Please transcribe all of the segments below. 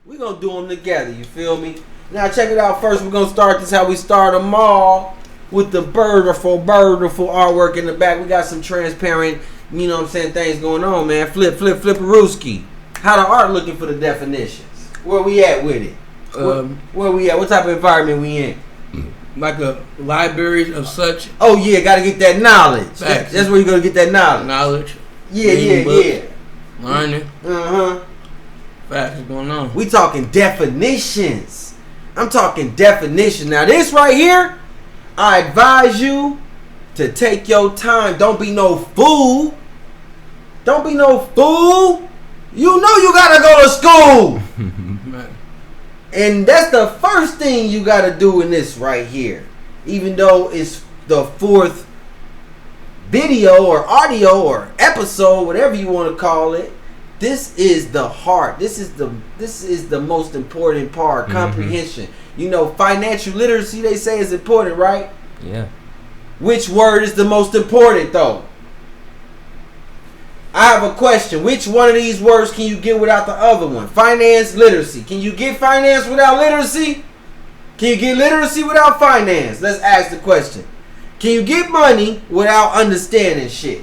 We gonna do them together. You feel me? Now check it out. First, we're gonna start this how we start them all with the beautiful artwork in the back. We got some transparent, you know what I'm saying, things going on, man. Flipperooski. How the art looking for the definitions? Where we at with it? Where we at? What type of environment we in? Like a library of such. Oh yeah, gotta get that knowledge. That's where you gonna get that knowledge. Yeah. Learning. Facts going on. We talking definitions. I'm talking definition. Now this right here, I advise you to take your time. Don't be no fool. You know you gotta go to school. And that's the first thing you gotta do in this right here. Even though it's the fourth video or audio or episode, whatever you want to call it, this is the heart. This is the most important part. Comprehension. You know, financial literacy, they say, is important, right? Yeah. Which word is the most important, though? I have a question. Which one of these words can you get without the other one? Finance, literacy. Can you get finance without literacy? Can you get literacy without finance? Let's ask the question. Can you get money without understanding shit?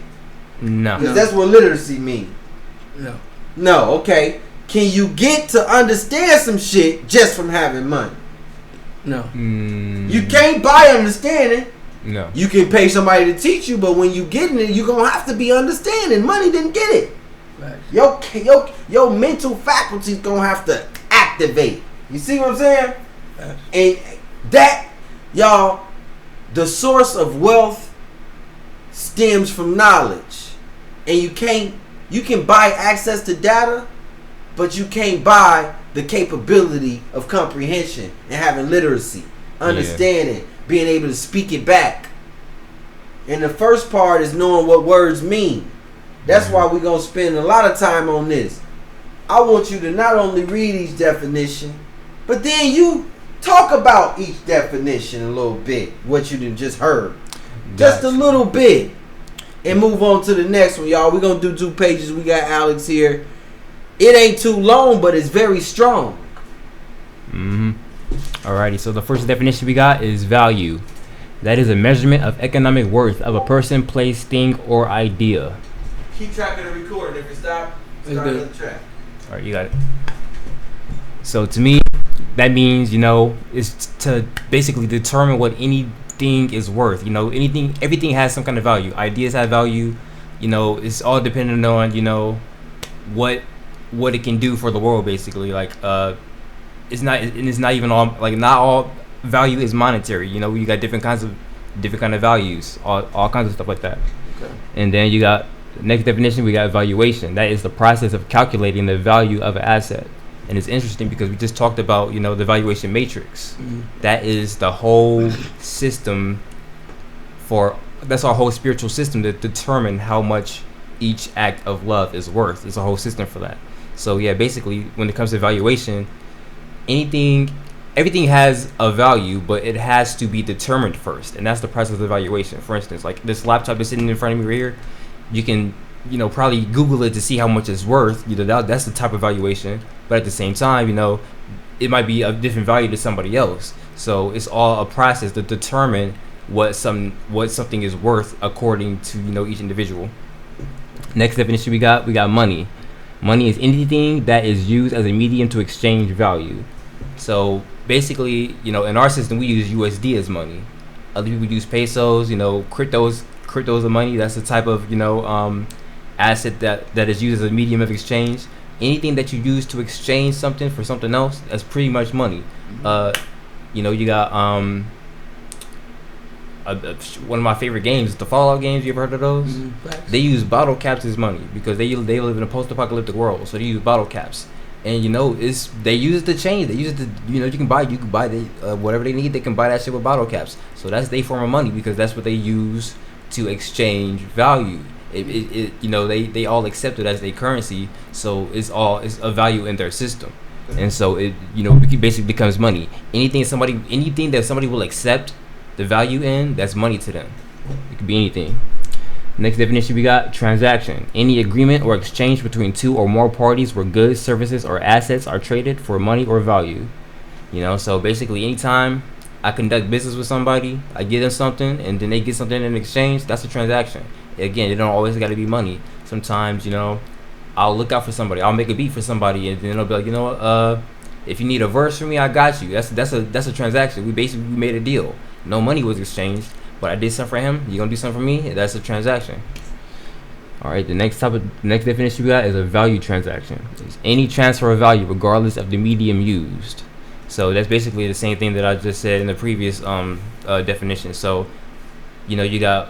No. Because that's what literacy means. No, okay. Can you get to understand some shit just from having money? No. You can't buy understanding. No. You can pay somebody to teach you, but when you get it, you're going to have to be understanding. Money didn't get it. Right. Your mental faculty's going to have to activate. You see what I'm saying? Right. And that, y'all, the source of wealth stems from knowledge. And you can buy access to data, but you can't buy the capability of comprehension and having literacy, understanding, being able to speak it back. And the first part is knowing what words mean. That's why we're going to spend a lot of time on this. I want you to not only read each definition, but then you talk about each definition a little bit, what you just heard. Just a little bit. And move on to the next one, y'all. We're going to do 2 pages. We got Alex here. It ain't too long, but it's very strong. Alrighty, so the first definition we got is value. That is a measurement of economic worth of a person, place, thing, or idea. Keep track of the recording. If you start another track. Alright, you got it. So to me, that means, you know, is to basically determine what anything is worth. You know, everything has some kind of value. Ideas have value. You know, it's all dependent on, you know, what it can do for the world, basically. Like, it's not even all, like, not all value is monetary. You know, you got different kind of values, all kinds of stuff like that. Okay. And then you got the next definition. We got valuation. That is the process of calculating the value of an asset. And it's interesting because we just talked about, you know, the valuation matrix. That is the whole system that's our whole spiritual system to determine how much each act of love is worth. There's a whole system for that. So yeah, basically when it comes to valuation, everything has a value, but it has to be determined first. And that's the process of evaluation. For instance, like this laptop is sitting in front of me right here. You can, you know, probably Google it to see how much it's worth. You know, that's the type of valuation. But at the same time, you know, it might be of different value to somebody else. So it's all a process to determine what something is worth according to, you know, each individual. Next definition we got money. Money is anything that is used as a medium to exchange value. So basically, you know, in our system we use USD as money. Other people use pesos. You know, cryptos are money. That's the type of, you know, asset that is used as a medium of exchange. Anything that you use to exchange something for something else, that's pretty much money. You know, you got one of my favorite games, the Fallout games. You ever heard of those? They use bottle caps as money because they live in a post-apocalyptic world, so they use bottle caps. And you know, they use it to change. They use it to, you know, you can buy whatever they need. They can buy that shit with bottle caps. So that's their form of money because that's what they use to exchange value. It you know, they all accept it as their currency. So it's a value in their system. And so it, you know, it basically becomes money. Anything that somebody will accept the value in, that's money to them. It could be anything. Next definition we got transaction. Any agreement or exchange between two or more parties where goods, services, or assets are traded for money or value. So basically anytime I conduct business with somebody, I give them something and then they get something in exchange, that's a transaction. Again, it don't always got to be money. Sometimes, I'll look out for somebody. I'll make a beat for somebody and then they'll be like, if you need a verse from me, I got you. That's a transaction. We made a deal. No money was exchanged. But I did something for him. You gonna do something for me? That's a transaction. All right. The next definition we got is a value transaction. It's any transfer of value, regardless of the medium used. So that's basically the same thing that I just said in the previous definition. So, you got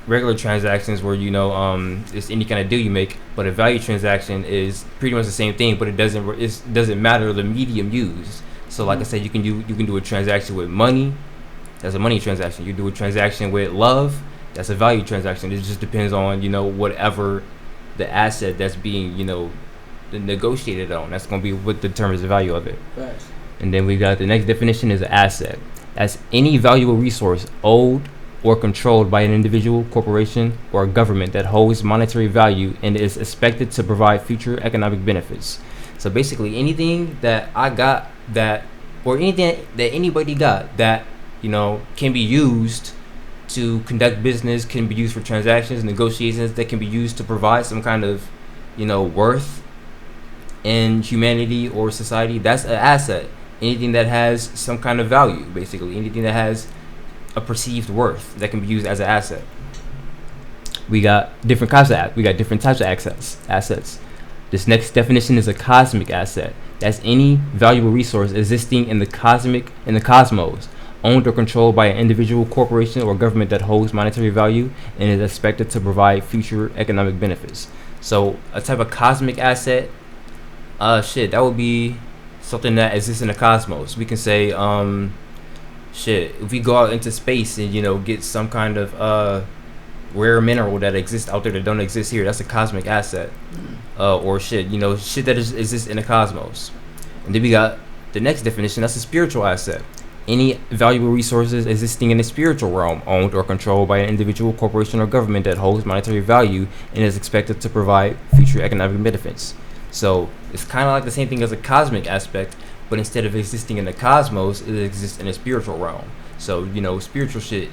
regular transactions where it's any kind of deal you make, but a value transaction is pretty much the same thing, but it doesn't matter the medium used. So, like I said, you can do a transaction with money. That's a money transaction. You do a transaction with love. That's a value transaction. It just depends on whatever the asset that's being negotiated on. That's going to be what determines the value of it. Right. And then we got the next definition is an asset. That's any valuable resource owned or controlled by an individual, corporation, or government that holds monetary value and is expected to provide future economic benefits. So basically, anything that I got or anything that anybody got that can be used to conduct business, can be used for transactions, negotiations, that can be used to provide some kind of, worth in humanity or society. That's an asset. Anything that has some kind of value, basically. Anything that has a perceived worth that can be used as an asset. We got different types of assets. This next definition is a cosmic asset. That's any valuable resource existing in the cosmos, owned or controlled by an individual, corporation, or government that holds monetary value and is expected to provide future economic benefits. So a type of cosmic asset, that would be something that exists in the cosmos. We can say, if we go out into space and get some kind of rare mineral that exists out there that don't exist here, that's a cosmic asset. Or shit that exists in the cosmos. And then we got the next definition, that's a spiritual asset. Any valuable resources existing in the spiritual realm, owned or controlled by an individual, corporation, or government that holds monetary value and is expected to provide future economic benefits. So it's kind of like the same thing as a cosmic aspect, but instead of existing in the cosmos, it exists in the spiritual realm. So spiritual shit,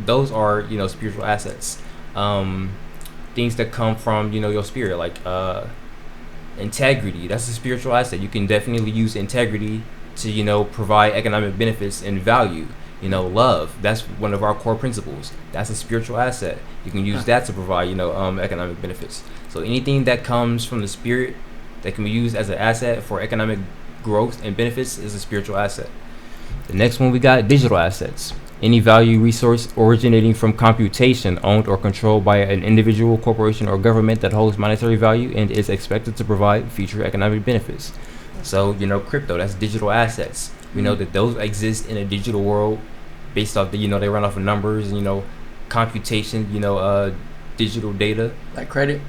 those are spiritual assets. Things that come from your spirit, like integrity. That's a spiritual asset. You can definitely use integrity to provide economic benefits and value. Love, that's one of our core principles. That's a spiritual asset. You can use that to provide economic benefits. So anything that comes from the spirit that can be used as an asset for economic growth and benefits is a spiritual asset. The next one we got digital assets. Any value resource originating from computation, owned or controlled by an individual, corporation, or government that holds monetary value and is expected to provide future economic benefits. So, crypto, that's digital assets. We know that those exist in a digital world based off the, they run off of numbers, computation, digital data. Like credit?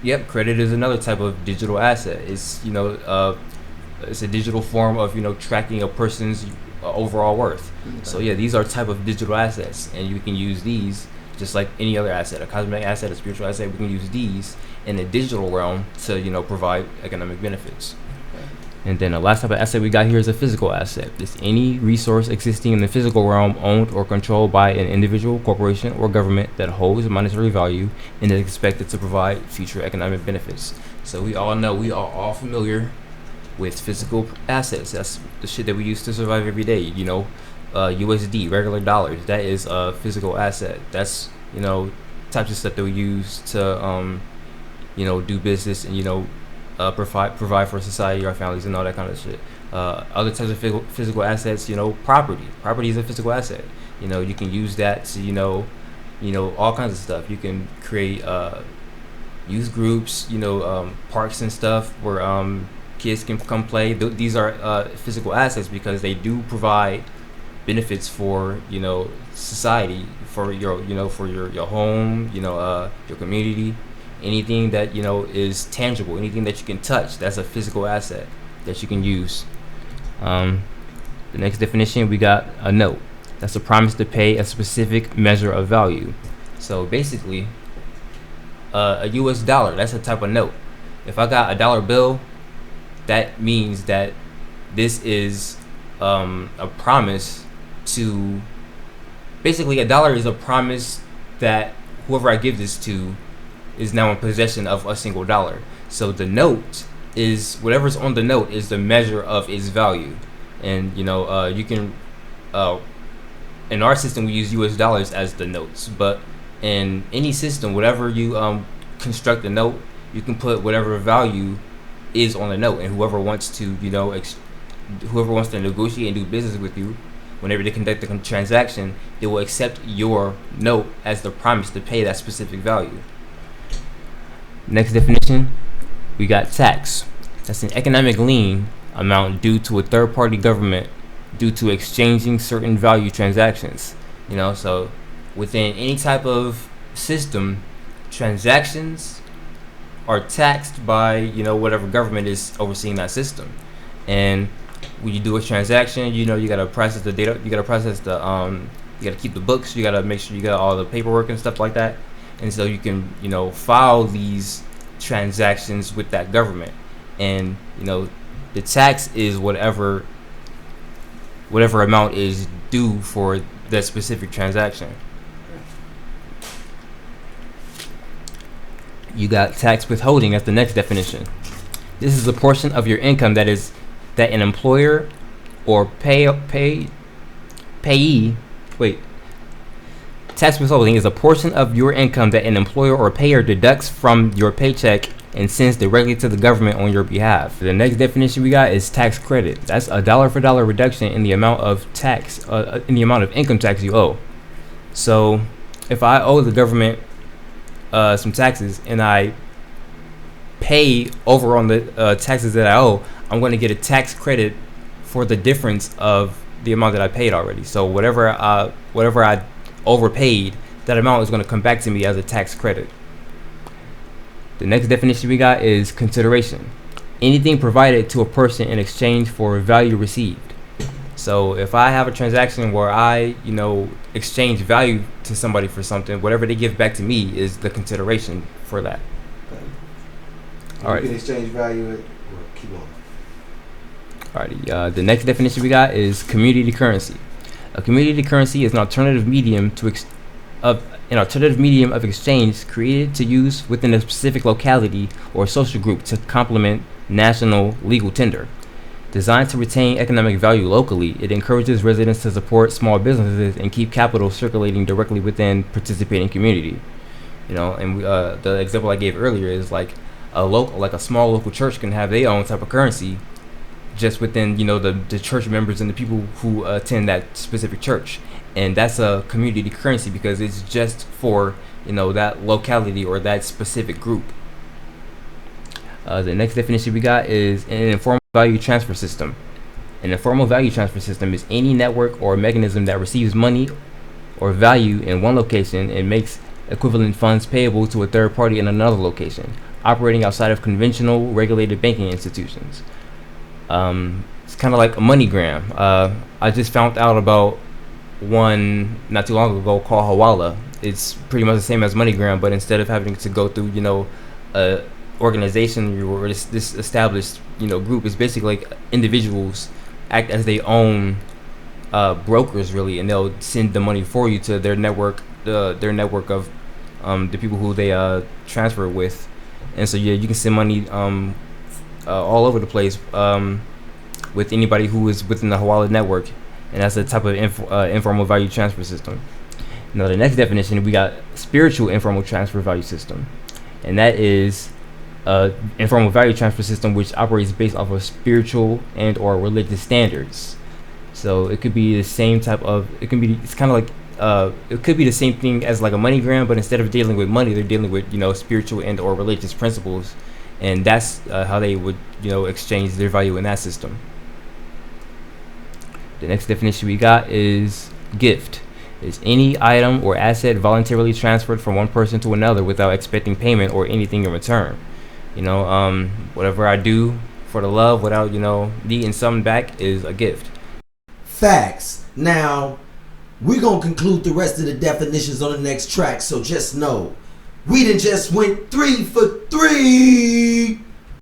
Yep, credit is another type of digital asset. It's, it's a digital form of, tracking a person's overall worth. Okay. So, yeah, these are type of digital assets, and you can use these just like any other asset, a cosmic asset, a spiritual asset. We can use these in the digital realm to, provide economic benefits. And then the last type of asset we got here is a physical asset. It's any resource existing in the physical realm owned or controlled by an individual, corporation, or government that holds monetary value and is expected to provide future economic benefits. So we are all familiar with physical assets. That's the shit that we use to survive every day. USD, regular dollars, that is a physical asset. That's, types of stuff that we use to, do business and, provide for society, our families, and all that kind of shit. Other types of physical assets, property. Property is a physical asset. You can use that to, all kinds of stuff. You can create youth groups, parks and stuff where kids can come play. These are physical assets because they do provide benefits for society, for your your home, your community. Anything that is tangible, anything that you can touch, that's a physical asset that you can use. The next definition we got a note. That's a promise to pay a specific measure of value. So basically, a US dollar, that's a type of note. If I got a dollar bill, that means that this is a promise to, basically a dollar is a promise that whoever I give this to is now in possession of a single dollar. So the note is, whatever's on the note is the measure of its value. And you can in our system we use US dollars as the notes, but in any system, whatever you construct a note, you can put whatever value is on the note, and whoever wants to negotiate and do business with you, whenever they conduct the transaction, they will accept your note as the promise to pay that specific value. Next definition, we got tax. That's an economic lien amount due to a third-party government due to exchanging certain value transactions. So within any type of system, transactions are taxed by whatever government is overseeing that system. And when you do a transaction, you gotta process the data, you gotta process the you gotta keep the books, you gotta make sure you got all the paperwork and stuff like that. And so you can file these transactions with that government, and the tax is whatever amount is due for that specific transaction. You got tax withholding as the next definition. This is a portion of your income that an employer or payee. Tax withholding is a portion of your income that an employer or payer deducts from your paycheck and sends directly to the government on your behalf. The next definition we got is tax credit. That's a dollar for dollar reduction in the amount of tax, in the amount of income tax you owe. So if I owe the government some taxes and I pay over on the taxes that I owe, I'm going to get a tax credit for the difference of the amount that I paid already. So whatever I overpaid, that amount is going to come back to me as a tax credit. The next definition we got is consideration. Anything provided to a person in exchange for value received. So if I have a transaction where I, exchange value to somebody for something, whatever they give back to me is the consideration for that. Okay. All right. You can exchange value. Keep on. Alrighty. The next definition we got is community currency. A community currency is an alternative medium of exchange created to use within a specific locality or social group to complement national legal tender. Designed to retain economic value locally, it encourages residents to support small businesses and keep capital circulating directly within participating community. And the example I gave earlier is like a small local church can have their own type of currency just within the church members and the people who attend that specific church, and that's a community currency because it's just for that locality or that specific group. The next definition we got is an informal value transfer system. An informal value transfer system is any network or mechanism that receives money or value in one location and makes equivalent funds payable to a third party in another location, operating outside of conventional regulated banking institutions. It's kind of like a MoneyGram. I just found out about one not too long ago called Hawala. It's pretty much the same as MoneyGram, but instead of having to go through a organization or this established group, it's basically like individuals act as their own brokers really, and they'll send the money for you to their network, their network of the people who they transfer with. And so you can send money all over the place with anybody who is within the Hawala network, and that's a type of informal value transfer system. Now the next definition, we got spiritual informal transfer value system, and that is informal value transfer system which operates based off of spiritual and or religious standards. So it could be the same type of, it could be the same thing as like a MoneyGram, but instead of dealing with money, they're dealing with spiritual and or religious principles, and that's how they would exchange their value in that system. The next definition we got is gift. It's any item or asset voluntarily transferred from one person to another without expecting payment or anything in return. Whatever I do for the love without needing something back is a gift. Facts. Now, We're going to conclude the rest of the definitions on the next track. So just know, we done just went 3 for 3.